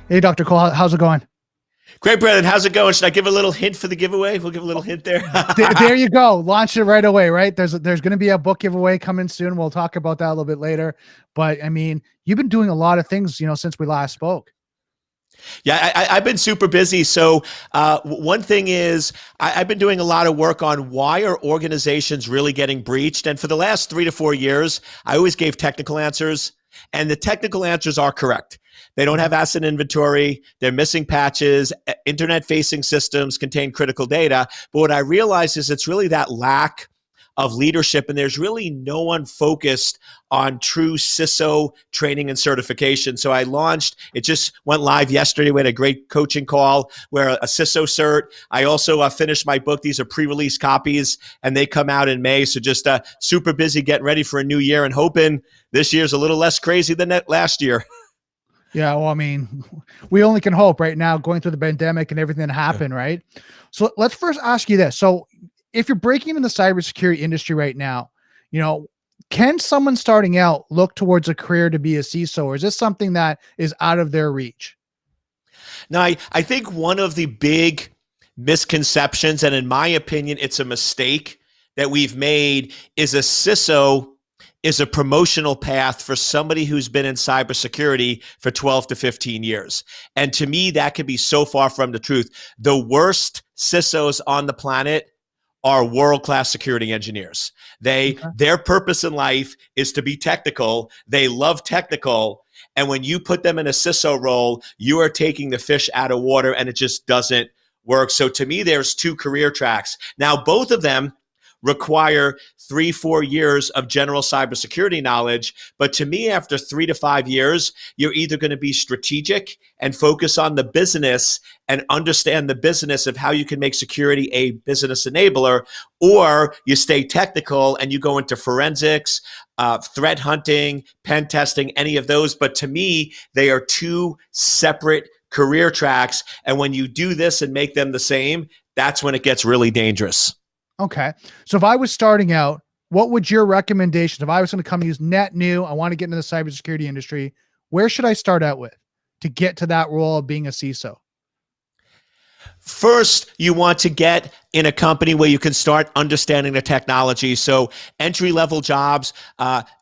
Hey, Dr. Cole, how's it going? Great, Brendan. How's it going? Should I give a little hint for the giveaway? We'll give a little hint there. There you go. Launch it right away, right? There's going to be a book giveaway coming soon. We'll talk about that a little bit later. But I mean, you've been doing a lot of things, since we last spoke. Yeah, I've been super busy. So one thing is I've been doing a lot of work on why are organizations really getting breached. And for the last 3 to 4 years, I always gave technical answers. And the technical answers are correct. They don't have asset inventory. They're missing patches. Internet-facing systems contain critical data. But what I realized is it's really that lack of leadership, and there's really no one focused on true CISO training and certification. So I launched, it just went live yesterday. We had a great coaching call where a CISO cert. I also finished my book. These are pre-release copies, and they come out in May. So just super busy getting ready for a new year and hoping this year's a little less crazy than that last year. Yeah, well, I mean, we only can hope right now going through the pandemic and everything that happened, right? So let's first ask you this. So if you're breaking into the cybersecurity industry right now, can someone starting out look towards a career to be a CISO, or is this something that is out of their reach? Now, I think one of the big misconceptions, and in my opinion, it's a mistake that we've made, is a CISO is a promotional path for somebody who's been in cybersecurity for 12 to 15 years. And to me, that could be so far from the truth. The worst CISOs on the planet are world-class security engineers. Their purpose in life is to be technical. They love technical. And when you put them in a CISO role, you are taking the fish out of water, and it just doesn't work. So to me, there's two career tracks. Now, both of them require 3-4 years of general cybersecurity knowledge. But to me, after 3 to 5 years, you're either going to be strategic and focus on the business and understand the business of how you can make security a business enabler, or you stay technical and you go into forensics, threat hunting, pen testing, any of those. But to me, they are two separate career tracks. And when you do this and make them the same, that's when it gets really dangerous. Okay. So if I was starting out, what would your recommendations, if I was going to come use net new, I want to get into the cybersecurity industry, where should I start out with to get to that role of being a CISO? First, you want to get in a company where you can start understanding the technology. So entry-level jobs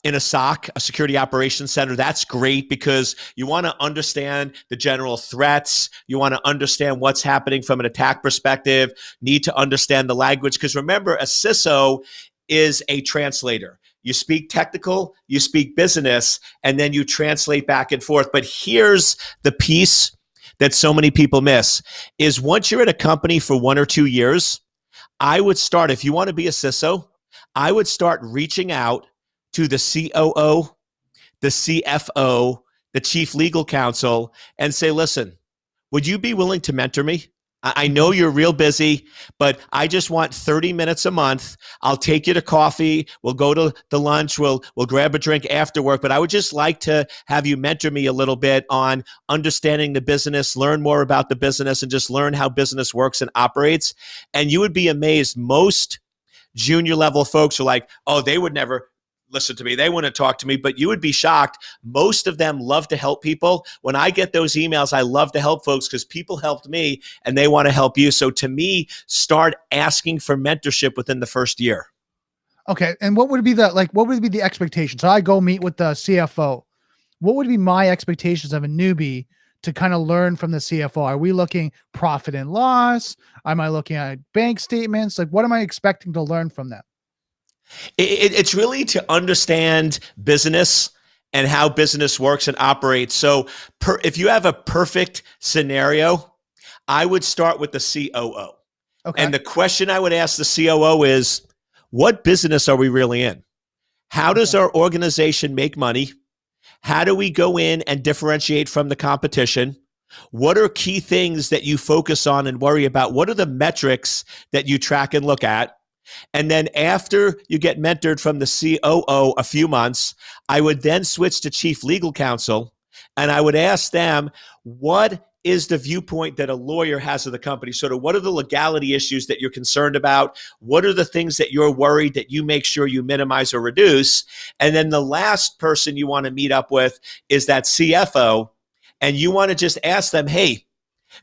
in a SOC, a security operations center, that's great because you want to understand the general threats. You want to understand what's happening from an attack perspective, need to understand the language. Because remember, a CISO is a translator. You speak technical, you speak business, and then you translate back and forth. But here's the piece that so many people miss is once you're at a company for 1 or 2 years, I would start, if you want to be a CISO, I would start reaching out to the COO, the CFO, the chief legal counsel, and say, listen, would you be willing to mentor me? I know you're real busy, but I just want 30 minutes a month. I'll take you to coffee. We'll go to the lunch. We'll grab a drink after work. But I would just like to have you mentor me a little bit on understanding the business, learn more about the business, and just learn how business works and operates. And you would be amazed. Most junior level folks are like, oh, they would never listen to me. They wouldn't talk to me, but you would be shocked. Most of them love to help people. When I get those emails, I love to help folks because people helped me and they want to help you. So to me, start asking for mentorship within the first year. Okay. And what would be the expectation? So I go meet with the CFO. What would be my expectations of a newbie to kind of learn from the CFO? Are we looking profit and loss? Am I looking at bank statements? Like, what am I expecting to learn from them? It's really to understand business and how business works and operates. So if you have a perfect scenario, I would start with the COO. Okay. And the question I would ask the COO is, what business are we really in? How does our organization make money? How do we go in and differentiate from the competition? What are key things that you focus on and worry about? What are the metrics that you track and look at? And then after you get mentored from the COO a few months, I would then switch to chief legal counsel and I would ask them, what is the viewpoint that a lawyer has of the company? Sort of what are the legality issues that you're concerned about? What are the things that you're worried that you make sure you minimize or reduce? And then the last person you want to meet up with is that CFO. and you want to just ask them, hey,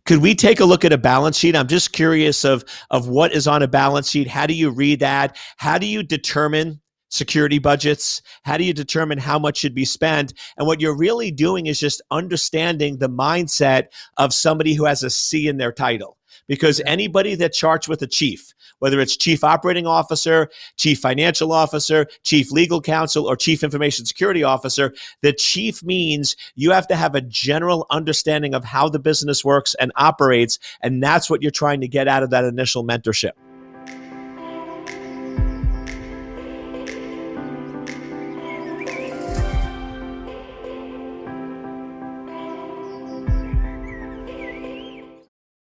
could we take a look at a balance sheet? I'm just curious of what is on a balance sheet. How do you read that? How do you determine security budgets? How do you determine how much should be spent? And what you're really doing is just understanding the mindset of somebody who has a C in their title. Because anybody that charts with a chief, whether it's chief operating officer, chief financial officer, chief legal counsel, or chief information security officer, the chief means you have to have a general understanding of how the business works and operates. And that's what you're trying to get out of that initial mentorship.